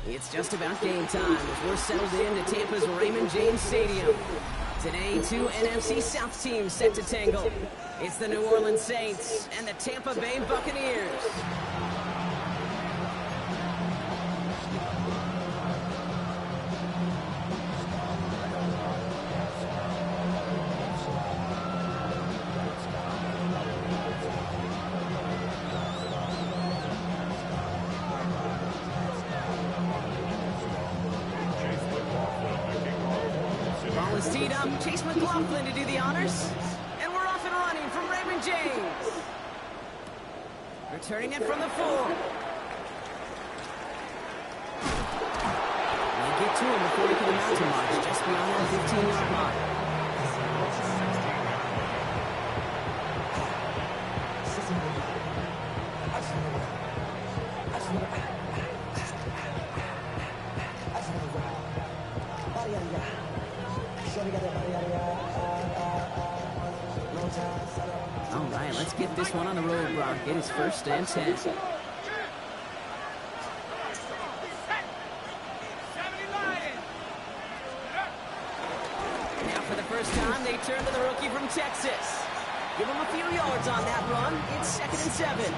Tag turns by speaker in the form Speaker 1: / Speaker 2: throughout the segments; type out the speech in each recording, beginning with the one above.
Speaker 1: It's just about game time as we're settled into Tampa's Raymond James Stadium. Today, two NFC South teams set to tangle. It's the New Orleans Saints and the Tampa Bay Buccaneers. Ball is teed up. Chase McLaughlin to do the honors. And we're off and running from Raymond James. Returning it from the 4. They get to him before he can amount to much, just beyond that 15-yard line. All right, let's get this one on the road, Brock. It is 1st and 10. Now for the first time, they turn to the rookie from Texas. Give him a few yards on that run. It's 2nd and 7.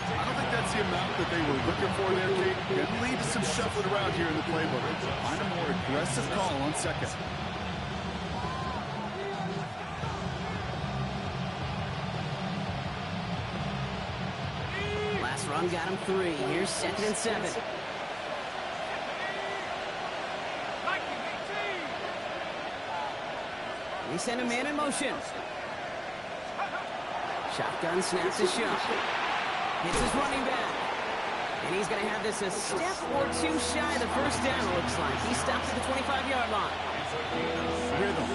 Speaker 2: I don't think that's the amount that they were looking for there, Kate. Going to lead to some shuffling around here in the playbook. Find a more aggressive call on 2nd.
Speaker 1: Last run got him 3. Here's 2nd and 7. They send a man in motion. Shotgun snaps to Shuck. Hits his running back. And he's going to have this a step or 2 shy of the first down, it looks like. He stops at the 25-yard line.
Speaker 2: Rhythm.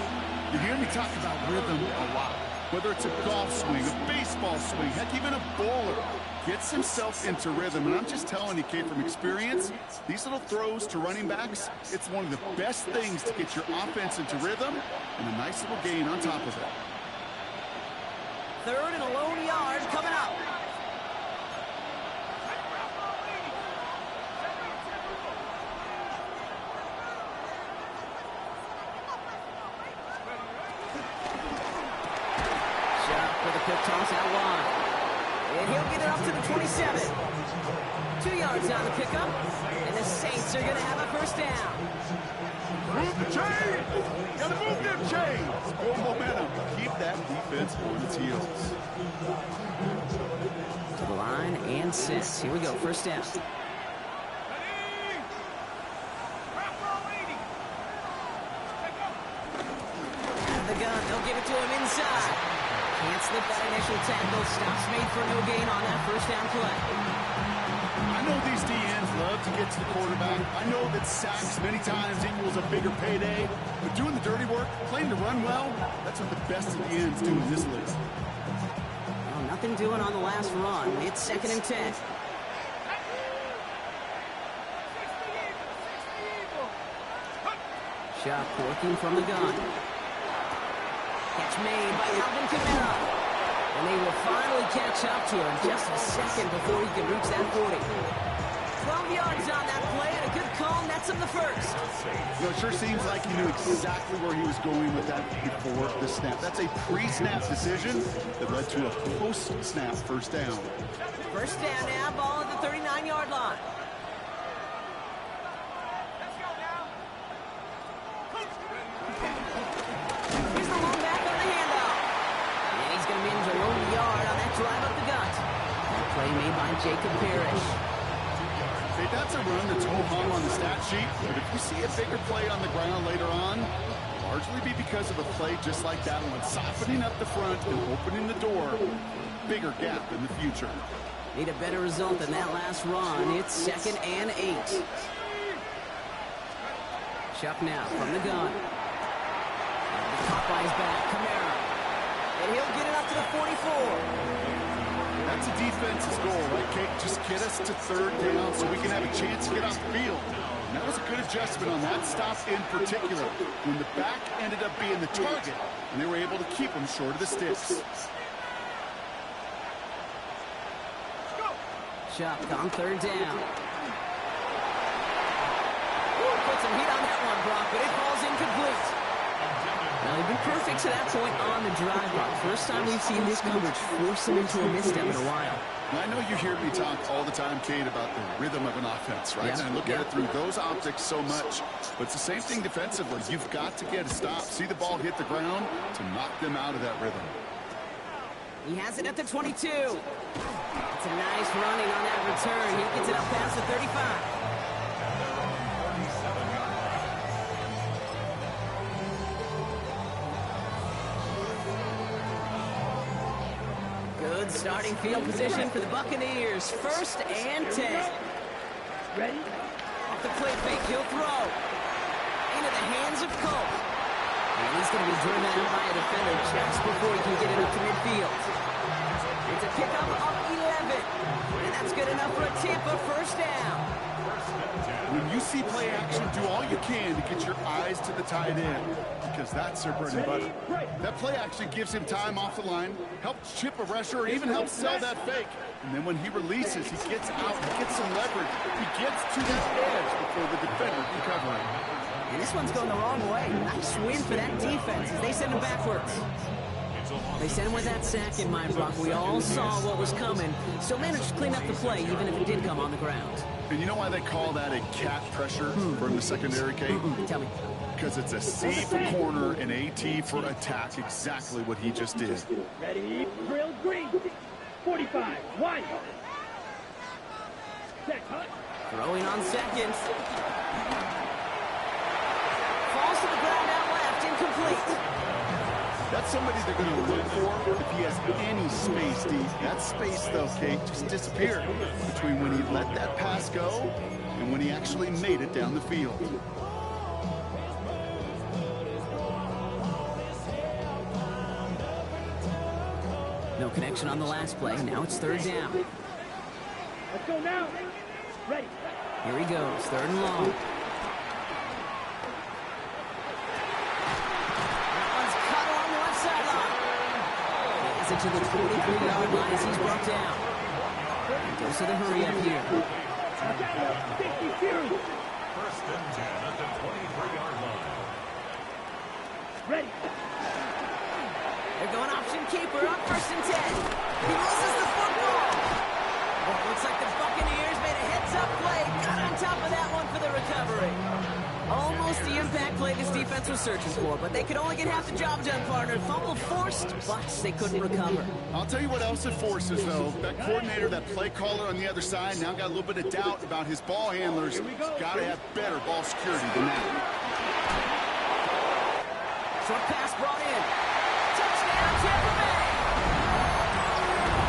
Speaker 2: You hear me talk about rhythm a lot. Whether it's a golf swing, a baseball swing, heck, even a bowler gets himself into rhythm. And I'm just telling you, Kate, from experience, these little throws to running backs, it's one of the best things to get your offense into rhythm and a nice little gain on top of it.
Speaker 1: 3rd and a lone yard coming up. For the quick toss out wide. And he'll get it up to the 27. 2 yards on the pickup. And the Saints are going to have a first down.
Speaker 2: Move the chains! Gotta move them chains! Build momentum. Keep that defense on its heels.
Speaker 1: To the line and sets. Here we go. First down. Out of the gun. They'll give it to him inside. Can't slip that initial tackle. Stops made for no gain on that first down play.
Speaker 2: I know these DNs love to get to the quarterback. I know that sacks many times equals a bigger payday. But doing the dirty work, playing to run well, that's what the best of the ends do in this league.
Speaker 1: Well, nothing doing on the last run. It's 2nd and 10. Shot working from the gun. Catch made by Alvin Kamara. And they will finally catch up to him just a second before he can reach that 40. 12 yards on that play and a good call nets him the first.
Speaker 2: You know, it sure seems like he knew exactly where he was going with that before the snap. That's a pre-snap decision that led to a post-snap first down.
Speaker 1: First down now, ball at the 39-yard line. Drive up the gut. That play made by Jacob Parrish.
Speaker 2: Hey, that's a run that's ho-hum on the stat sheet, but if you see a bigger play on the ground later on, it'll largely be because of a play just like that one, softening up the front and opening the door. Bigger gap in the future.
Speaker 1: Need a better result than that last run. It's 2nd and 8. Chuck now from the gun. Caught by his back, Kamara. And he'll get it up to the 44.
Speaker 2: That's a defense's goal, right, Kate? Just get us to 3rd down so we can have a chance to get off the field. And that was a good adjustment on that stop in particular, when the back ended up being the target, and they were able to keep him short of the sticks.
Speaker 1: Chuck on 3rd down. put some heat on that one, Brock, but it falls incomplete. Now, they've been perfect to that point on the drive, Brock. First time we've seen this coverage force them into a misstep in a while.
Speaker 2: I know you hear me talk all the time, Kate, about the rhythm of an offense, right?
Speaker 1: Yeah.
Speaker 2: And I look at it through those optics so much. But it's the same thing defensively. You've got to get a stop, see the ball hit the ground to knock them out of that rhythm.
Speaker 1: He has it at the 22. It's a nice running on that return. He gets it up past the 35. Good starting field position for the Buccaneers. 1st and 10.
Speaker 3: Ready?
Speaker 1: Off the play fake, he'll throw. Into the hands of Cole. And he's going to be driven out by a defender just before he can get it up to midfield. It's a pickup of 11. And that's good enough for a Tampa 1st down.
Speaker 2: When you see play action, do all you can to get your eyes to the tight end, because that's their bread and butter. That play action gives him time off the line, helps chip a rusher, or even helps sell that fake. And then when he releases, he gets out, he gets some leverage. He gets to that edge before the defender can cover him.
Speaker 1: And this one's going the wrong way. Nice win for that defense as they send him backwards. They sent him with that sack in mind, Brock. We all saw what was coming. Still managed to clean up the play, even if it did come on the ground.
Speaker 2: And you know why they call that a cat pressure from the secondary, Kate?
Speaker 1: Tell me.
Speaker 2: Because it's a C for corner and a T for attack, exactly what he just did.
Speaker 3: Ready? Drill green. 45. 1. Set.
Speaker 1: Throwing on seconds. Falls to the ground out left, incomplete.
Speaker 2: That's somebody they're going to look for if he has any space deep. That space, though, Kate, just disappeared between when he let that pass go and when he actually made it down the field.
Speaker 1: No connection on the last play. Now it's 3rd down.
Speaker 3: Let's go now. Ready.
Speaker 1: Here he goes, 3rd and long. To the 43-yard line as he's brought down. Goes to the hurry up here.
Speaker 4: 1st and 10 at the 23-yard line.
Speaker 3: Ready.
Speaker 1: They're going option keeper on 1st and 10. He loses the football. Well, it looks like the Buccaneers made a heads-up play. Got on top of that one for the recovery. Almost the impact play this defense was searching for, but they could only get half the job done, partner. Fumble forced, but they couldn't recover.
Speaker 2: I'll tell you what else it forces, though. That coordinator, that play caller on the other side, now got a little bit of doubt about his ball handlers. Got to have better ball security than that.
Speaker 1: Short pass brought in. Touchdown, Tampa Bay!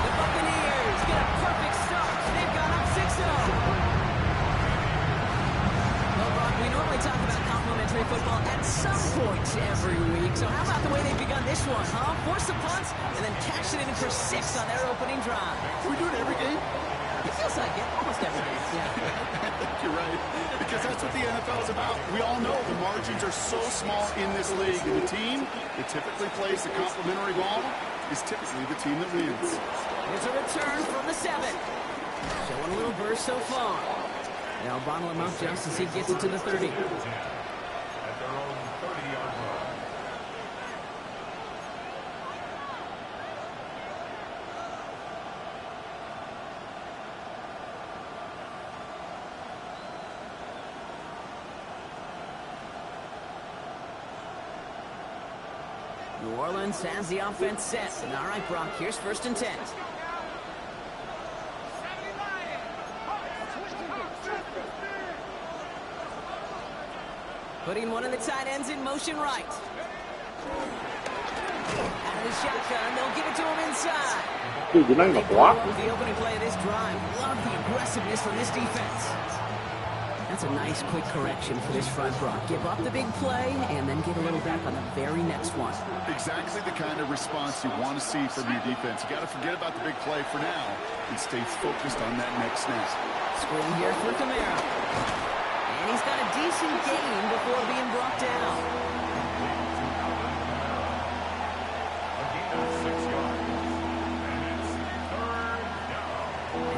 Speaker 1: The Buccaneers get a perfect start. They've gone up 6-0. We normally talk about complimentary football at some point every week. So how about the way they've begun this one, huh? Force the punt and then cash it in for 6 on their opening drive.
Speaker 2: Can we do it every game?
Speaker 1: It feels like it. Almost every game. Yeah.
Speaker 2: I think you're right. Because that's what the NFL is about. We all know the margins are so small in this league. And the team that typically plays the complimentary ball is typically the team that wins.
Speaker 1: Here's a return from the 7. Showing a little burst so far. They'll bottle him up just as he gets it to the 30.
Speaker 4: At their own 30-yard line.
Speaker 1: New Orleans has the offense set. And all right, Brock, here's 1st and 10. Putting one of the tight ends in motion right. Out of the shotgun, they'll give it to him inside.
Speaker 5: Dude, you're not
Speaker 1: They
Speaker 5: gonna block.
Speaker 1: broke the opening play of this drive. Love the aggressiveness from this defense. That's a nice quick correction for this front, Brock. Give up the big play and then get a little back on the very next one.
Speaker 2: Exactly the kind of response you want to see from your defense. You got to forget about the big play for now and stay focused on that next snap.
Speaker 1: Screen here for Kamara. And he's got a decent gain before being brought down.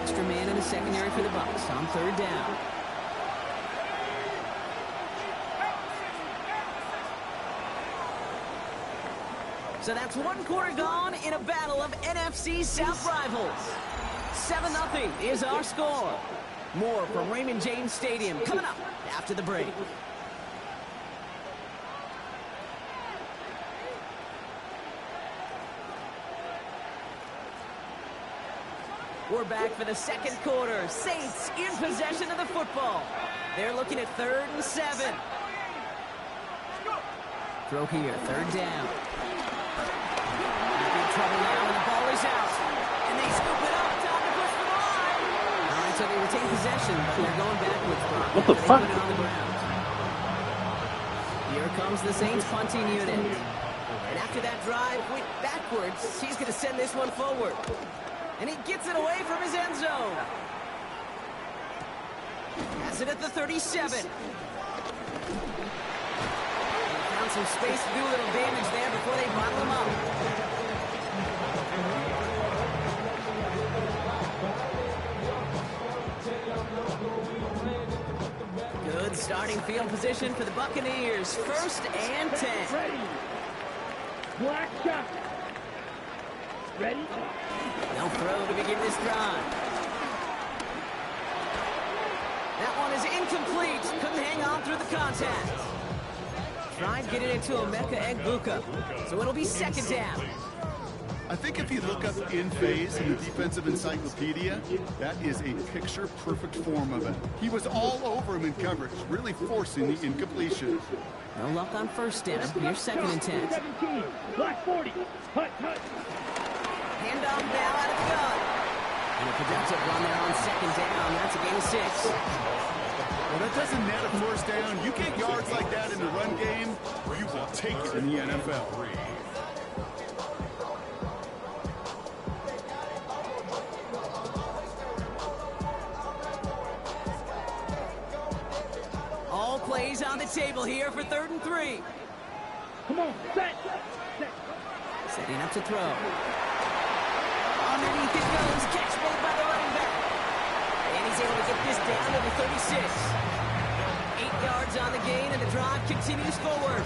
Speaker 1: Extra man in the secondary for the Bucs on 3rd down. So that's one quarter gone in a battle of NFC South rivals. 7-0 is our score. More from Raymond James Stadium coming up after the break. We're back for the second quarter. Saints in possession of the football. They're looking at 3rd and 7. Throw here, 3rd down. In trouble now, and the ball is out. And they scoop it up, time to push for the line. All right, so they retain possession, but they're going backwards, Brock.
Speaker 5: What the fuck?
Speaker 1: They put it on the ground. Here comes the Saints punting unit. And after that drive went backwards, he's going to send this one forward. And he gets it away from his end zone. Has it at the 37. Found some space to do a little damage there before they bottle him up. Good starting field position for the Buccaneers. 1st and 10.
Speaker 3: Ready. Black shot. Ready.
Speaker 1: No throw to begin this drive. That one is incomplete. Couldn't hang on through the contact. Tried getting it to Emeka Egbuka. So it'll be 2nd down.
Speaker 2: I think if you look up in phase in the defensive encyclopedia, that is a picture-perfect form of it. He was all over him in coverage, really forcing the incompletion.
Speaker 1: No luck on 1st down. Here's 2nd and 10.
Speaker 3: 17. Black 40. Hut.
Speaker 1: Hand on down out of the gun. And a productive run there on 2nd down. That's a gain of 6.
Speaker 2: Well, that doesn't net a 1st down. You get yards like that in the run game, you will take it in the NFL.
Speaker 1: All plays on the table here for 3rd and 3.
Speaker 3: Come on, set.
Speaker 1: Setting up to throw. Underneath it goes. Catch made by the running back. And he's able to get this down to the 36. 8 yards on the gain, and the drive continues forward.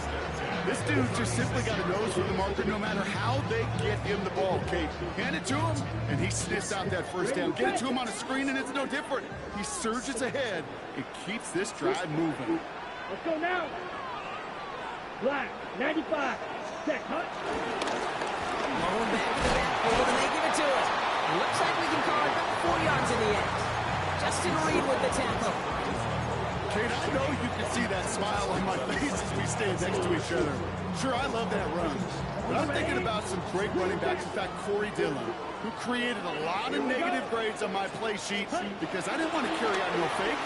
Speaker 2: This dude just simply got a nose for the marker no matter how they get him the ball, Kate. Hand it to him, and he sniffs out that 1st down. Get it to him on a screen, and it's no different. He surges ahead and keeps this drive moving.
Speaker 3: Let's go now. Black 95. Set. Hut.
Speaker 1: Rolling back to the backfield, and they give it to him. Looks like we can call it about 4 yards in the end. Justin Reed with the tackle.
Speaker 2: Kate, I know you can see that smile on my face as we stand next to each other. Sure, I love that run. But I'm thinking about some great running backs. In fact, Corey Dillon, who created a lot of negative grades on my play sheet because I didn't want to carry out no fake.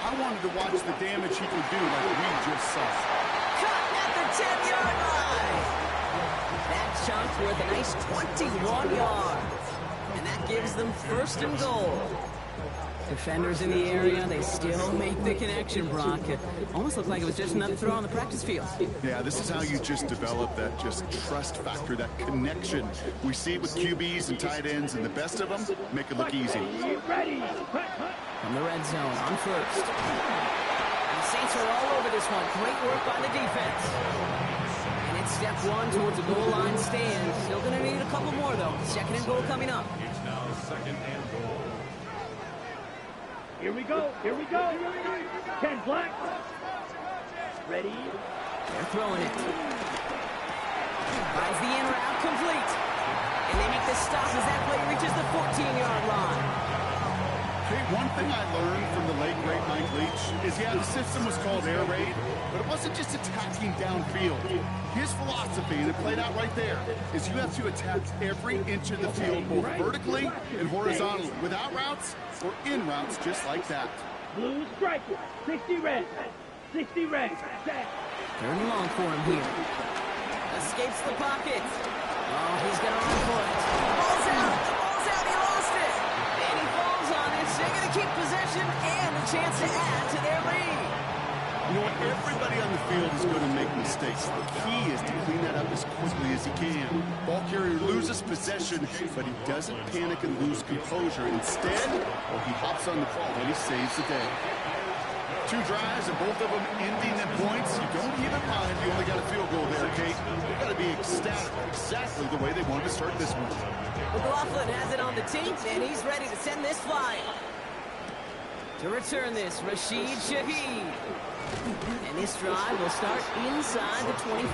Speaker 2: I wanted to watch the damage he could do like we just saw.
Speaker 1: Caught at the 10-yard line. That chunk's worth a nice 21 yards. And that gives them 1st and goal. Defenders in the area, they still make the connection, Brock. It almost looked like it was just another throw on the practice field.
Speaker 2: Yeah, this is how you just develop that just trust factor, that connection. We see it with QBs and tight ends, and the best of them make it look easy.
Speaker 3: Ready.
Speaker 1: From the red zone on 1st. And the Saints are all over this one. Great work by the defense. And it's step 1 towards a goal line stand. Still going to need a couple more, though. 2nd and goal coming up.
Speaker 4: It's now 2nd and goal.
Speaker 3: Here we go. 10 Black. Ready.
Speaker 1: They're throwing it. Finds the in route complete. And they make the stop as that play reaches the 14-yard line.
Speaker 2: Okay, one thing I learned from the late, great Mike Leach is, yeah, the system was called air raid, but it wasn't just attacking downfield. His philosophy, and it played out right there, is you have to attack every inch of the field, both vertically and horizontally, without routes or in routes, just like that.
Speaker 3: Blue striker. 60 red. 60 red. Set.
Speaker 1: 3rd and long for him here. Escapes the pocket. Oh, he's going to run for it. Ball's out. He lost it. And he falls on it. So they're going to keep possession and a chance to add to their lead.
Speaker 2: You know what? Everybody on the field is going to make mistakes. The key is to clean that up as quickly as he can. Ball carrier loses possession, but he doesn't panic and lose composure. Instead, he hops on the ball and he saves the day. 2 drives and both of them ending in points. You don't even mind if you only got a field goal there, Kate. They've got to be ecstatic, exactly the way they wanted to start this one.
Speaker 1: McLaughlin has it on the team, and he's ready to send this flying. To return this, Rashid Shaheed. And this drive will start inside the 25.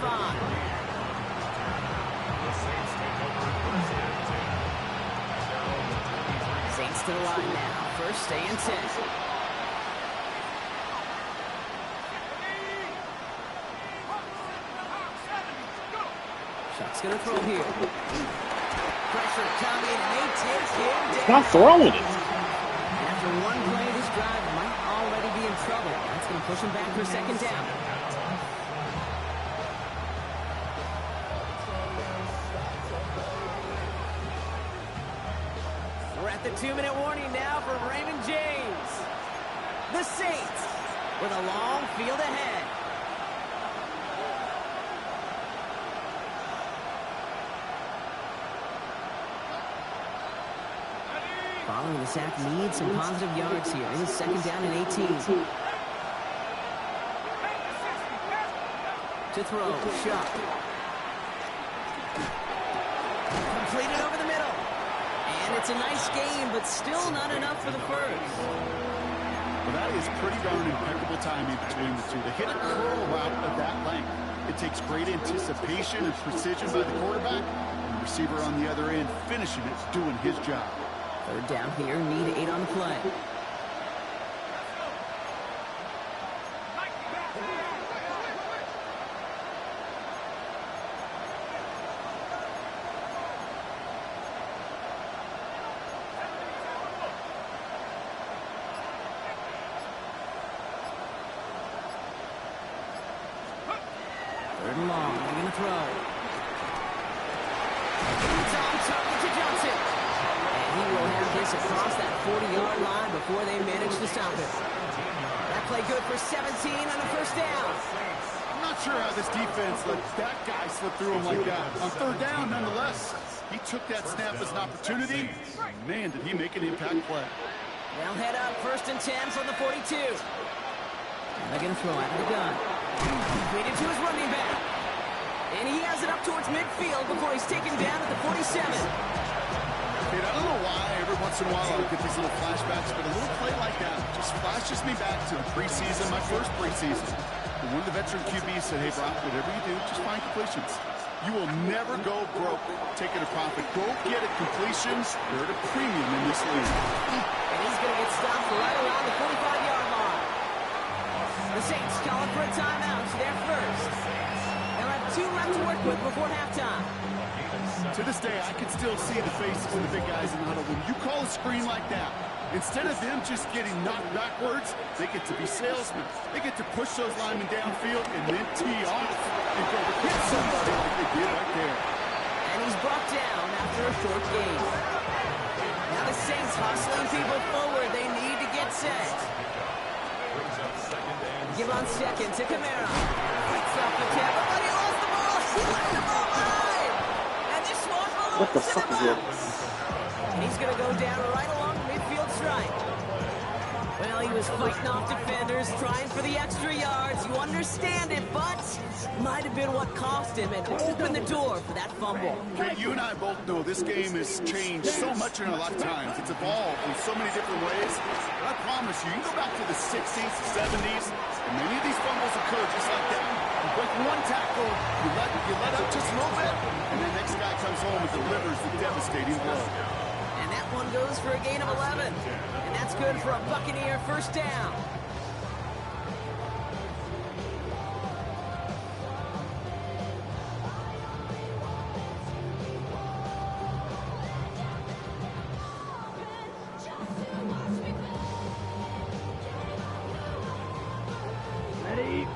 Speaker 1: Saints to the line now. First and 10. Shot's going to throw here. Pressure coming, and they take him down.
Speaker 5: Not throwing it.
Speaker 1: And after one play, this drive might already be in trouble. That's going to push him back for second down. We're at the 2-minute warning now for Raymond James. The Saints with a long field ahead. Following the sack needs some positive yards here. It is second down and 18. To throw, shot. Completed over the middle. And it's a nice game, but still not enough for the first.
Speaker 2: Well, that is pretty darn impeccable timing between the two. To hit a curl route of that length, it takes great anticipation and precision by the quarterback, and the receiver on the other end finishing it, doing his job.
Speaker 1: Third down here, need 8 on the play. Third and long, they're going to throw. It's on target to Johnson. And he will have this across that 40-yard line before they manage to stop it. That play good for 17 on the first down.
Speaker 2: I'm not sure how this defense let that guy slip through him like that. On third down, nonetheless, he took that snap as an opportunity. Man, did he make an impact play.
Speaker 1: They'll head up first and 10 from the 42. And they're going to throw out of the gun. Completed to his running back. And he has it up towards midfield before he's taken down at the 47.
Speaker 2: Dude, I don't know why every once in a while I get these little flashbacks, but a little play like that just flashes me back to the preseason, my first preseason. And one of the veteran QBs said, hey, Brock, whatever you do, just find completions. You will never go broke taking a profit. Go get it completions. They're at a premium in this league.
Speaker 1: And he's going to get stopped right around the 45-yard line. The Saints calling for a timeout. They're first. They'll have 2 left to work with before halftime.
Speaker 2: To this day, I can still see the faces of the big guys in the huddle. When you call a screen like that, instead of them just getting knocked backwards, they get to be salesmen. They get to push those linemen downfield and then tee off and go to hit somebody like they did right there.
Speaker 1: And he's brought down after a short gain. Now the Saints hustling people forward. They need to get set. Give on second to Kamara. Fights off the tap, but he lost the ball. He let the ball ride. And this one belongs
Speaker 5: What the
Speaker 1: to
Speaker 5: fuck
Speaker 1: the
Speaker 5: is that?
Speaker 1: Bucs. And he's going to go down right along the midfield stripe. Well, he was fighting off defenders, trying for the extra yards. You understand it, but might have been what cost him and opened the door for that fumble.
Speaker 2: Okay, you and I both know this game has changed so much in our lifetimes. It's evolved in so many different ways. But I promise you, you go back to the 60s, 70s, and many of these fumbles occur just like that. You break one tackle, you let up just a little bit, and the next guy comes home and delivers the devastating blow.
Speaker 1: And that one goes for a gain of 11. And that's good for a Buccaneer first down.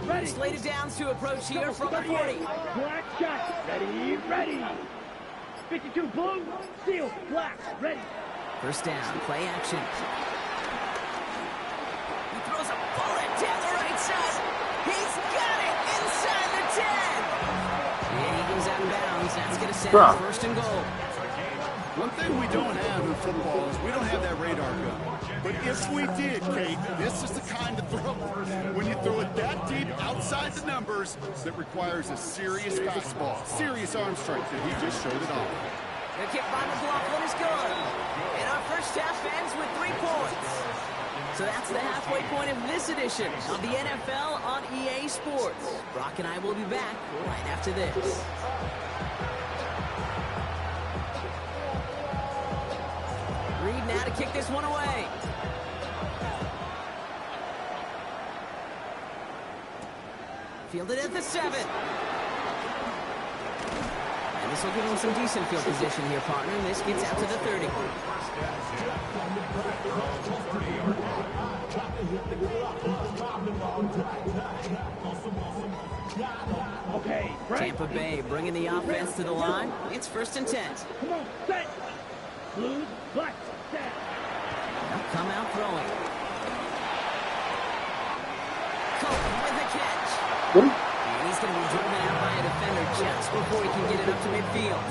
Speaker 3: Ready.
Speaker 1: Slated downs to approach here from the 40.
Speaker 3: Black shot. Ready. 52 blue. Steel. Black. Ready.
Speaker 1: First down, play action. He throws a bullet down the right side. He's got it inside the 10. And he goes out of bounds. That's going to send him first and goal.
Speaker 2: One thing we don't have in football is we don't have that radar gun. But if we did, Kate, this is the kind of throw when you throw it that deep outside the numbers that requires a serious fastball, serious arm strike that he just showed it off.
Speaker 1: The kick by McLaughlin is good. And our first half ends with 3 points. So that's the halfway point of this edition of the NFL on EA Sports. Brock and I will be back right after this. Reed now to kick this one away. Fielded at the 7. And this will give him some decent field position here, partner. And this gets out to the 30.
Speaker 3: Okay, right.
Speaker 1: Tampa Bay bringing the offense to the line. It's 1st and 10.
Speaker 3: Come on, set. Blue, black, set.
Speaker 1: They'll come out throwing. Cope with the catch. And he's going to be driven out by a defender just before he can get it up to midfield.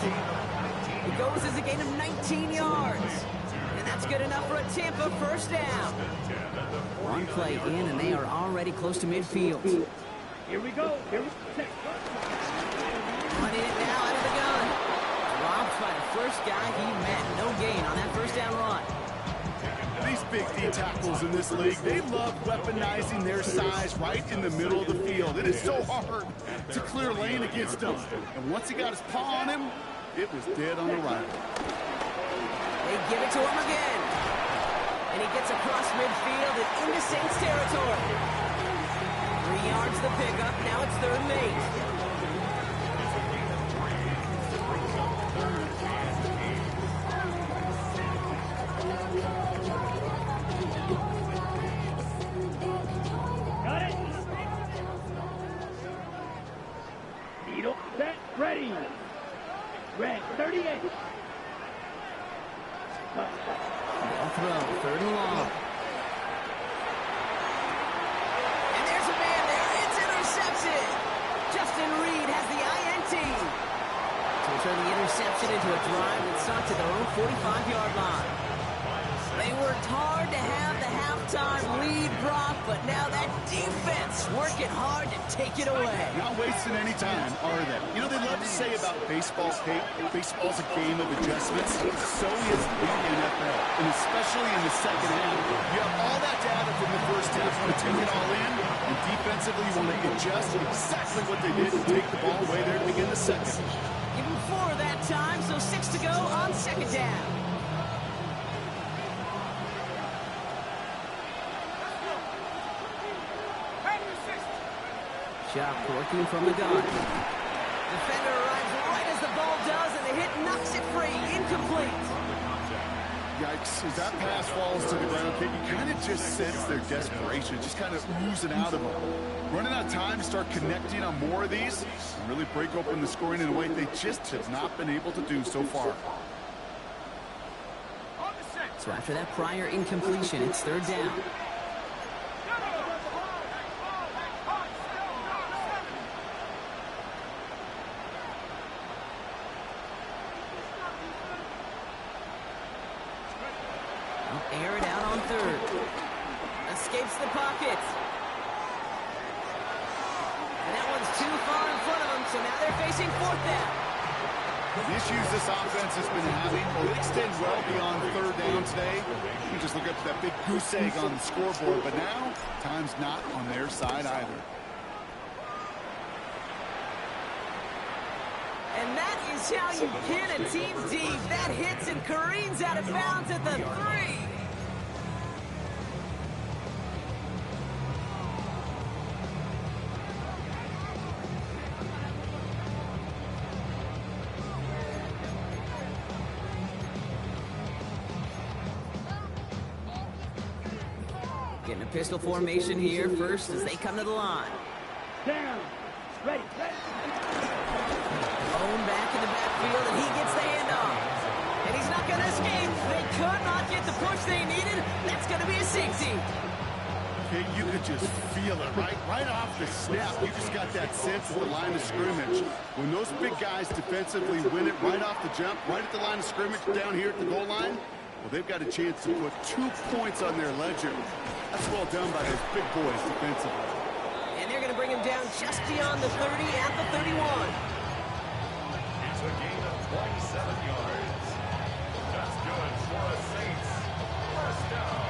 Speaker 1: It goes as a gain of 19 yards. And that's good enough for a Tampa first down. One play in, and they are already close to midfield.
Speaker 3: Here we go. Here we go.
Speaker 1: Running it now out of the gun. Dropped by the first guy he met. No gain on that first down run.
Speaker 2: These big D tackles in this league, they love weaponizing their size right in the middle of the field. It is so hard to clear lane against them. And once he got his paw on him, it was dead on arrival.
Speaker 1: They give it to him again. And he gets across midfield and into Saints territory. 3 yards the pickup. Now it's 3rd and 8.
Speaker 3: Got it. Needle, set, ready. Red, 38.
Speaker 1: Ball throw, 3rd and long. And there's a man there. It's intercepted. Justin Reed has the INT. To turn the interception into a drive that starts at their own 45-yard line. They worked hard to have the halftime lead, Brock, but now that defense working hard to take it away.
Speaker 2: Not wasting any time, are they? You know, they love to say about baseball, Kate, baseball's a game of adjustments. So is the NFL, and especially in the second half. You have all that data from the first half, you want to take it all in, and defensively you want to adjust exactly what they did to take the ball away there to begin the second.
Speaker 1: Give him 4 that time, so 6 to go on 2nd down. Sharp working from the gun. Defender arrives right as the ball does, and the hit knocks it free. Incomplete.
Speaker 2: Yikes, as that pass falls to the ground, Kate, you kind of just sense their desperation, just kind of oozing out of them. Running out of time to start connecting on more of these and really break open the scoring in a way they just have not been able to do so far.
Speaker 1: So after that prior incompletion, it's 3rd down. Air it out on 3rd. Escapes the pocket. And that one's too far in front of them, so now they're facing 4th down.
Speaker 2: The issues this offense has been having will extend well beyond 3rd down today. You just look up that big goose egg on the scoreboard, but now time's not on their side either.
Speaker 1: And that is how you pin a team deep. That hits and careens out of bounds at the 3. Getting a pistol formation here first as they come to the line.
Speaker 3: Down. Ready.
Speaker 1: Thrown back in the backfield, and he gets the handoff. And he's not going to escape. They could not get the push they needed. That's going to be a safety.
Speaker 2: Kate, you could just feel it, right off the snap. You just got that sense at the line of scrimmage. When those big guys defensively win it right off the jump, right at the line of scrimmage down here at the goal line, well, they've got a chance to put 2 points on their ledger. That's well done by those big boys defensively.
Speaker 1: And they're going to bring him down just beyond the 30 at the 31.
Speaker 4: It's a gain of 27 yards. That's good for a Saints first down.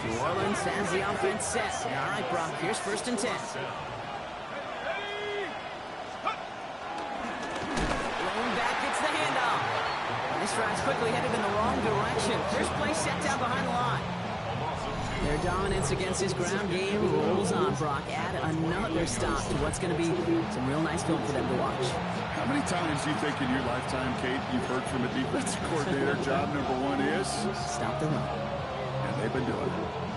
Speaker 1: New Orleans has the offense set. All right, Brock, here's 1st and 10. Rolling back, gets the handoff. And this drive's quickly headed in the wrong direction. First play set down behind the line. Their dominance against his ground game rolls on, Brock. Add another stop to what's going to be some real nice film for them to watch.
Speaker 2: How many times do you think in your lifetime, Kate, you've heard from a defensive coordinator, job number 1 is?
Speaker 1: Stop the run.
Speaker 2: And they've been doing it.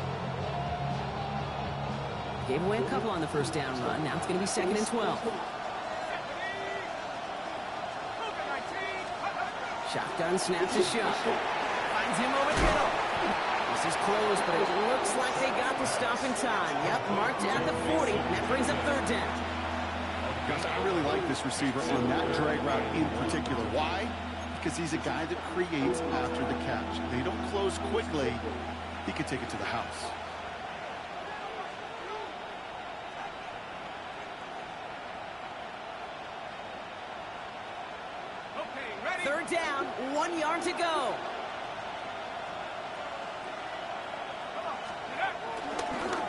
Speaker 1: Gave away a couple on the first down run. Now it's going to be 2nd and 12. Shotgun snaps a shot. Finds him over the middle. This is close, but it looks like they got the stop in time. Yep, marked at the 40. That brings up 3rd down.
Speaker 2: Guys, I really like this receiver on that drag route in particular. Why? Because he's a guy that creates after the catch. They don't close quickly. He could take it to the house.
Speaker 1: Okay, 3rd down, 1 yard to go.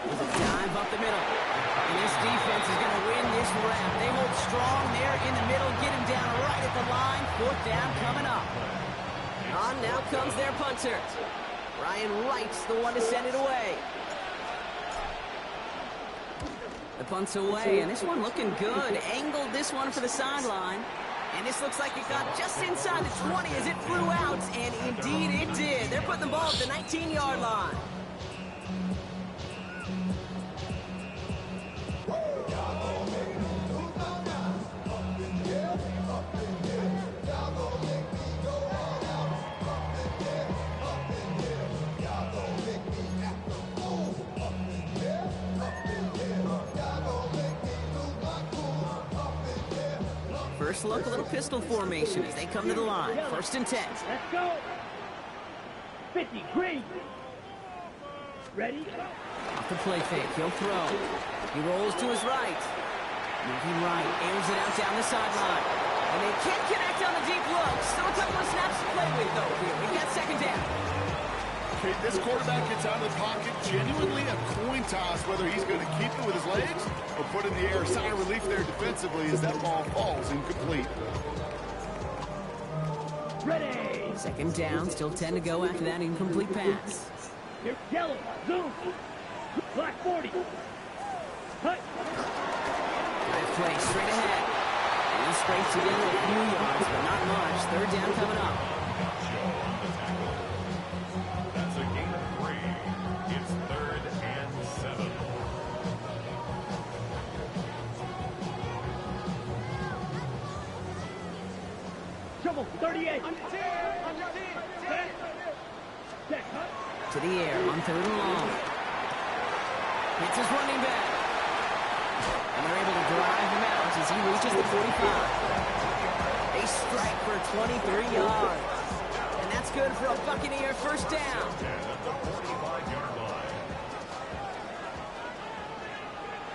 Speaker 1: With a dive up the middle. And this defense is going to win this round. They hold strong there in the middle, get him down right at the line. 4th down coming up. On now comes their punter. Ryan Wright's the one to send it away. The punt's away, and this one looking good. Angled this one for the sideline. And this looks like it got just inside the 20 as it flew out, and indeed it did. They're putting the ball at the 19-yard line. First look, a little pistol formation as they come to the line. 1st and 10.
Speaker 3: Let's go. 50, green. Ready?
Speaker 1: Off the play fake, he'll throw. He rolls to his right. Moving right, airs it out down the sideline. And they can't connect on the deep look. Still a couple of snaps to play with, though, here. We got 2nd down.
Speaker 2: Okay, this quarterback gets out of the pocket, genuinely a coin toss, whether he's going to keep it with his legs or put it in the air. Sigh of relief there defensively as that ball falls incomplete.
Speaker 3: Ready.
Speaker 1: 2nd down, still 10 to go after that incomplete pass.
Speaker 3: Here's yellow. Zoom. Black 40. Cut.
Speaker 1: Nice play, straight ahead. And he scrapes together a few yards, but not much. 3rd down coming up.
Speaker 4: That's a gain of 3. It's 3rd and 7.
Speaker 3: Trouble. 38. On your team. Set. Cut.
Speaker 1: To the air on 3rd and long. Hits his running back. And they're able to drive him out as he reaches the 45. They strike for 23 yards. And that's good for a Buccaneer 1st down.
Speaker 4: At the 45-yard line.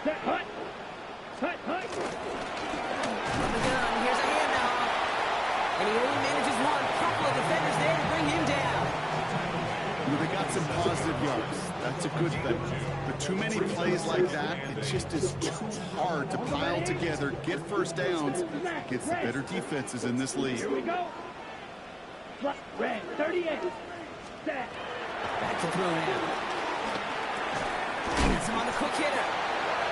Speaker 3: Set. Cut. Cut. Cut.
Speaker 1: From the gun, here's a handoff. And he only manages one. Couple of defenders there to bring him down.
Speaker 2: Well, they got some positive yards. That's a good thing. But too many plays like that, it just is too hard to pile together, get 1st downs against the better defenses in this league.
Speaker 3: Here we go. Red. 38. Set.
Speaker 1: Back to throw now. Gets him on the quick hitter.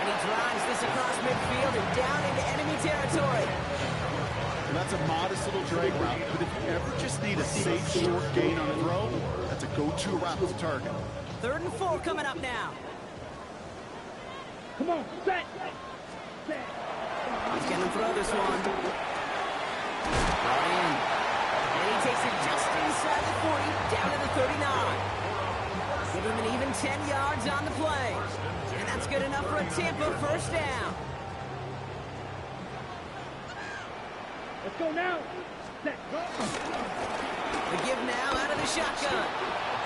Speaker 1: And he drives this across midfield and down into enemy territory.
Speaker 2: And that's a modest little drag route, but if you ever just need a safe, short gain on a throw, that's a go-to route to target.
Speaker 1: 3rd and 4 coming up now.
Speaker 3: Come on. Set. Set.
Speaker 1: He's going to throw this one. Right in. And he takes it just inside the 40, down to the 39. Give him an even him 10 yards on the play. And that's good enough for a Tampa first down.
Speaker 3: Let's go now. Set.
Speaker 1: The give now out of the shotgun.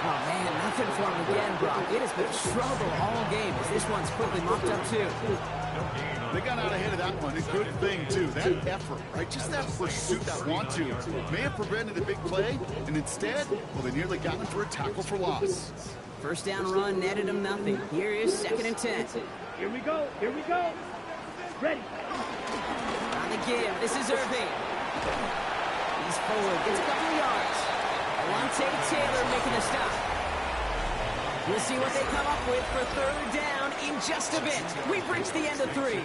Speaker 1: Oh, man, nothing for him again, Brock. It has been a struggle all game as this one's quickly mopped up, too.
Speaker 2: They got out ahead of that one. A good thing, too. That effort, right? Just that pursuit, that want-to, may have prevented a big play, and instead, well, they nearly got him for a tackle for loss.
Speaker 1: First down run netted him nothing. Here is 2nd and 10.
Speaker 3: Here we go. Here we go. Ready.
Speaker 1: On the give, this is Irving. He's forward, gets a couple of yards. Alontae Taylor making the stop. We'll see what they come up with for 3rd down in just a bit. We've reached the end of 3.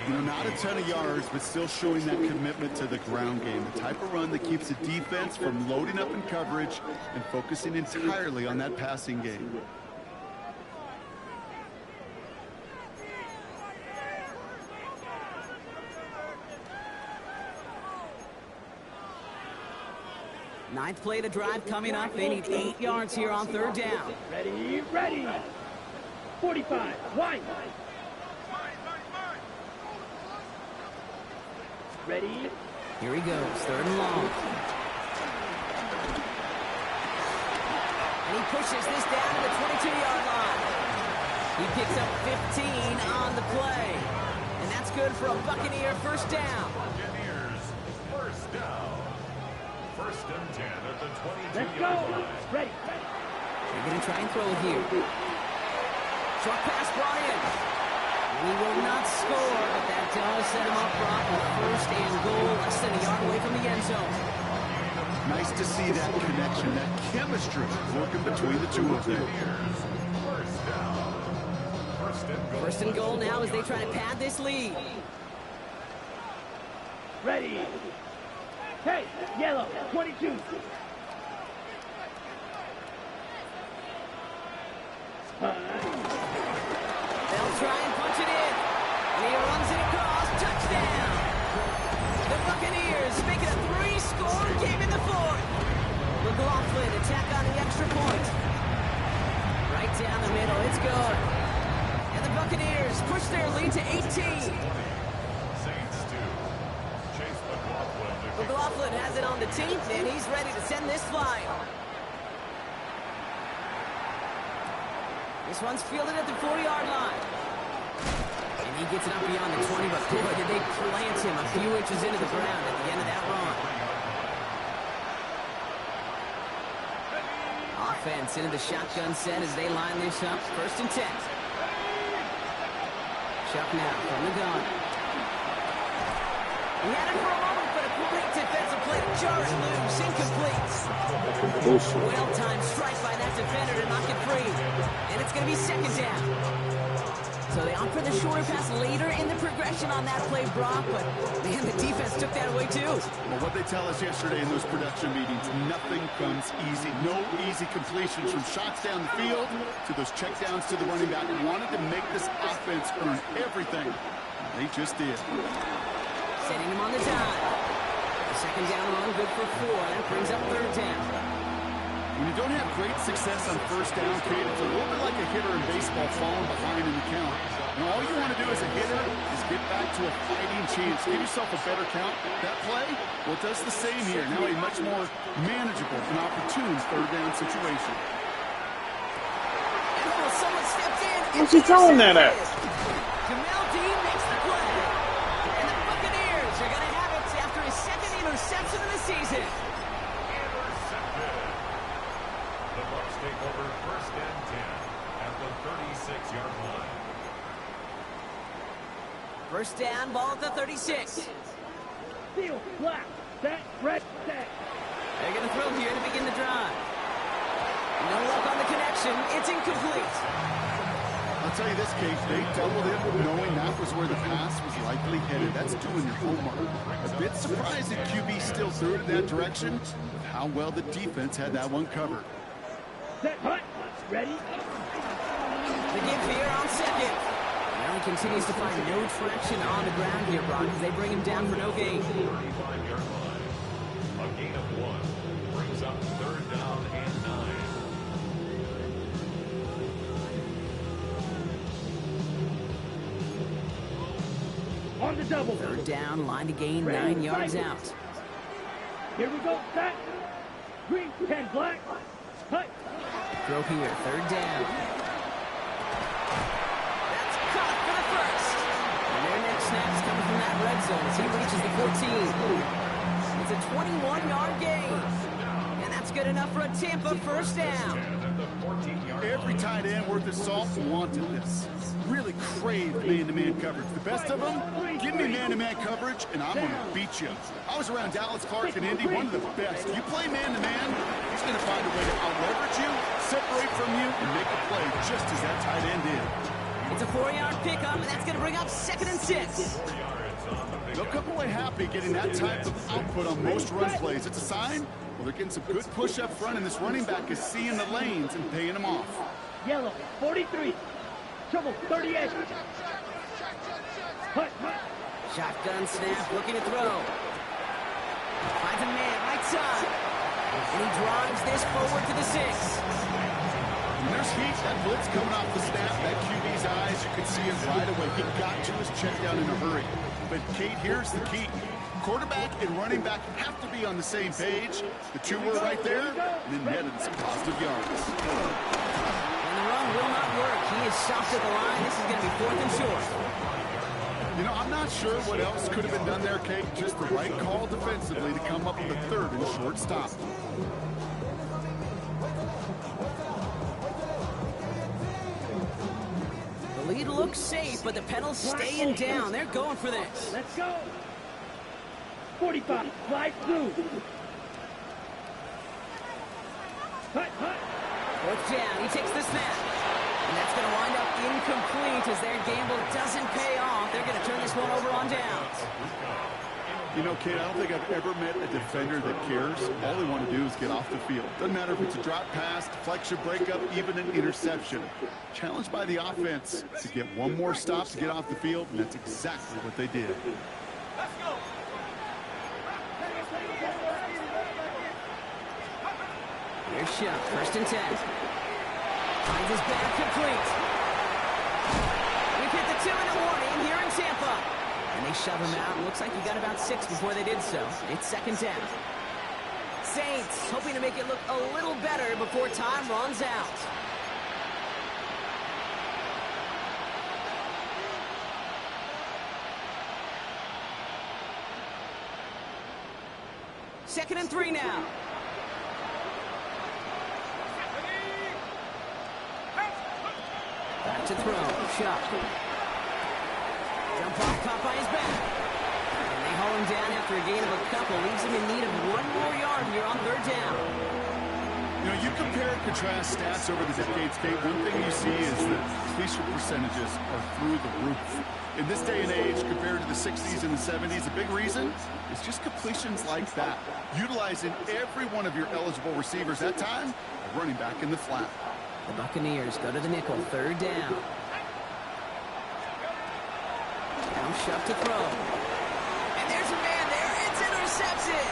Speaker 2: You know, not a ton of yards, but still showing that commitment to the ground game. The type of run that keeps the defense from loading up in coverage and focusing entirely on that passing game.
Speaker 1: Ninth play of the drive coming up. They need 8 yards here on 3rd down.
Speaker 3: Ready. Ready. 45. Wide. Ready.
Speaker 1: Here he goes. 3rd and long. And he pushes this down to the 22-yard line. He picks up 15 on the play. And that's good for a Buccaneer first down.
Speaker 4: Buccaneers, first down. 1st and 10 at the 22-yard
Speaker 3: Let's go.
Speaker 4: line.
Speaker 3: Ready.
Speaker 1: They're going to try and throw it here. Short pass brought in. He will not score, but that does set him up, Brock, with 1st and goal, less than a yard away from the end zone.
Speaker 2: Nice to see that connection, that chemistry working between the two of them.
Speaker 4: First down.
Speaker 1: 1st and goal now as they try to pad this lead.
Speaker 3: Ready. Hey, yellow, 22.
Speaker 1: They'll try and punch it in. And he runs it across. Touchdown. The Buccaneers make it a 3-score game in the 4th. McLaughlin attack on the extra point. Right down the middle. It's good. And the Buccaneers push their lead to 18.
Speaker 4: Saints 2. Chase McLaughlin.
Speaker 1: McLaughlin has it on the team, and he's ready to send this flying. This one's fielded at the 40-yard line. And he gets it up beyond the 20, but boy, did they plant him a few inches into the ground at the end of that run. Offense into the shotgun set as they line this up. 1st and 10. Chuck now from the gun. He had it for a moment, but a great defensive play to charge loose, incomplete. Well-timed strike by that defender to knock it free. And it's going to be 2nd down. So they opt for the shorter pass later in the progression on that play, Brock, but man, the defense took that away too.
Speaker 2: Well, what they tell us yesterday in those production meetings, nothing comes easy. No easy completions from shots down the field to those checkdowns to the running back. Wanted to make this offense earn everything. They just did.
Speaker 1: Setting him on the dime. The 2nd down run, good for 4. That brings up 3rd down.
Speaker 2: When you don't have great success on 1st down, Kate, it's a little bit like a hitter in baseball falling behind in the count. And all you want to do as a hitter is get back to a fighting chance. Give yourself a better count. That play, well, it does the same here. Now a much more manageable and opportune 3rd down situation.
Speaker 1: And oh, someone stepped in.
Speaker 5: What's he throwing that at?
Speaker 1: Jamel Dean makes the play. And the Buccaneers are going to have it after his 2nd interception of the season.
Speaker 4: The Bucs take over 1st and 10 at the 36-yard line.
Speaker 1: 1st down, ball at the 36.
Speaker 3: Seal, black, set, red, set.
Speaker 1: They're going to throw here to begin the drive. No luck on the connection. It's incomplete.
Speaker 2: I'll tell you this, Kate, they doubled it knowing that was where the pass was likely headed. That's doing your homework. A bit surprised that QB still threw it in that direction with how well the defense had that one covered.
Speaker 3: Set, hut, ready.
Speaker 1: The give here on 2nd. Now he continues to find no traction on the ground here, Brock, as they bring him down for no gain.
Speaker 4: 35-yard line. A gain of 1 brings up 3rd down and 9.
Speaker 3: on the double.
Speaker 1: Third down, line to gain 9 yards out.
Speaker 3: Here we go, set. Green, 10 black. Cut.
Speaker 1: Throw here, third down. That's caught for the first. And their next snap is coming from that red zone as he reaches the 14. It's a 21-yard gain. And that's good enough for a Tampa first down.
Speaker 2: Every tight end worth his salt wanted this. Really craved man-to-man coverage. The best of them, give me man-to-man coverage, and I'm going to beat you. I was around Dallas Clark and Indy, one of the best. You play man-to-man, he's going to find a way to out-leverage you, separate from you, and make a play just as that tight end did.
Speaker 1: It's a 4-yard pickup, and that's going to bring up 2nd and 6.
Speaker 2: They'll come away happy getting that type of output on most run plays. It's a sign, well, they're getting some good push up front, and this running back is seeing the lanes and paying them off.
Speaker 3: Yellow, 43. Trouble, 38. Cut.
Speaker 1: Shotgun snap, looking to throw. Finds a man, right side. And he drives this forward to the 6.
Speaker 2: When there's heat, that blitz coming off the snap, that QB's eyes, you can see him right away. He got to his check down in a hurry. But, Kate, here's the key. Quarterback and running back have to be on the same page. The two were right there, and then netted some positive yards.
Speaker 1: And the run will not work. He is stopped at the line. This is going to be 4th and short.
Speaker 2: You know, I'm not sure what else could have been done there, Kate. Just the right call defensively to come up with a 3rd and short stop.
Speaker 1: The lead looks safe, but the Penals staying down. They're going for this.
Speaker 3: Let's go. 45, slide through. Cut.
Speaker 1: 4th down, he takes the snap. And that's going to wind up incomplete as their gamble doesn't pay off. They're going to turn this one over on downs.
Speaker 2: You know, Kate, I don't think I've ever met a defender that cares. All they want to do is get off the field. Doesn't matter if it's a drop pass, deflection, breakup, even an interception. Challenged by the offense to get one more stop to get off the field, and that's exactly what they did.
Speaker 4: Let's go.
Speaker 1: Here's Shuck, 1st and 10. Finds his back complete. We've hit the 2-minute warning here in Tampa. And they shove him out. Looks like he got about 6 before they did so. It's 2nd down. Saints hoping to make it look a little better before time runs out. Second and 3 now. Back to throw. Shot. Jump off, caught by his back. And they haul him down after a gain of a couple. Leaves him in need of 1 more yard here on 3rd down.
Speaker 2: You know, you compare and contrast stats over the decades, Kate. One thing you see is that completion percentages are through the roof. In this day and age, compared to the 60s and the 70s, a big reason is just completions like that. Utilizing every one of your eligible receivers. That time, a running back in the flat.
Speaker 1: The Buccaneers go to the nickel, 3rd down. Now Shuck to throw. And there's a man there. It's intercepted.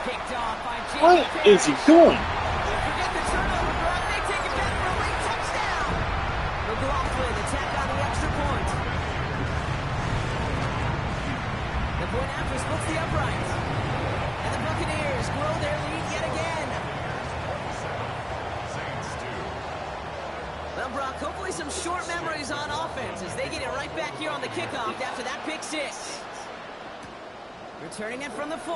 Speaker 1: Picked off by Jacob
Speaker 5: What is he doing?
Speaker 1: Forget the turnover, Brock. They take it back for a late touchdown. McLaughlin attack on the extra point. The point after splits the uprights. And the Buccaneers grow their lead yet again. Well, Brock, hopefully some short memories on offense as they get it right back here on the kickoff after that pick 6. Returning it from the 4.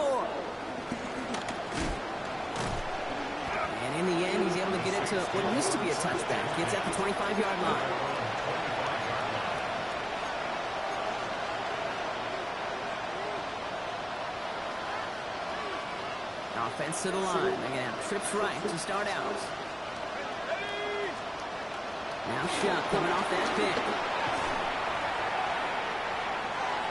Speaker 1: And in the end, he's able to get it to what used to be a touchback. It's at the 25-yard line. Offense to the line. They're going to have trips right to start out. Now Shuck coming off that pick.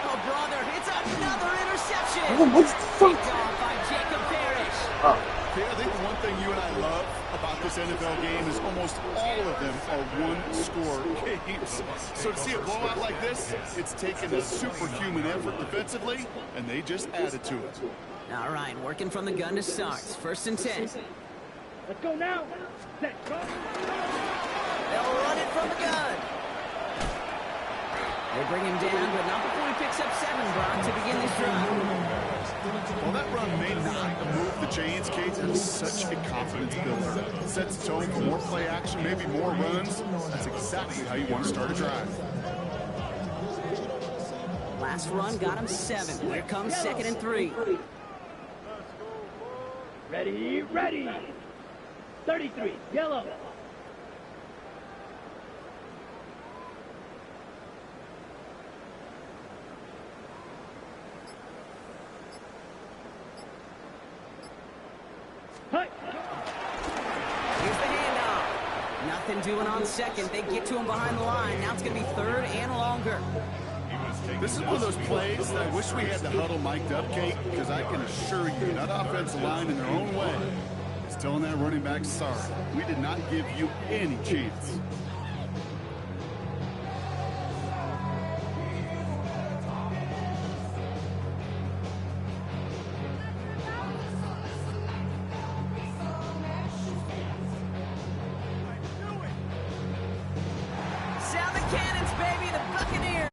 Speaker 1: Oh, brother, it's another interception.
Speaker 5: What the fuck?
Speaker 1: Picked off by Jacob Parrish.
Speaker 2: Okay, I think the one thing you and I love about this NFL game is almost all of them are one-score games. So to see a blowout like this, it's taken a superhuman effort defensively, and they just added to it.
Speaker 1: All right, working from the gun to start. 1st and 10.
Speaker 3: Let's go now. Set, go.
Speaker 1: They'll run it from the gun. They're bring him down, but not before he picks up 7, Brock, to begin this drive.
Speaker 2: Well, that run may not move the chains, Kate. That's such a confidence builder. It sets the tone for more play action, maybe more runs. That's exactly how you want to start a drive.
Speaker 1: Last run got him 7. Here comes 2nd and 3.
Speaker 3: Ready, ready. 33, yellow. Hey.
Speaker 1: Here's the handoff. Nothing doing on 2nd. They get to him behind the line. Now it's going to be 3rd and longer.
Speaker 2: This is one of those plays that I wish we had the huddle mic'd up, Kate, because I can assure you that offensive line in their own way is telling that running back, sorry, we did not give you any chance.
Speaker 1: Sound the cannons, baby, the Buccaneers.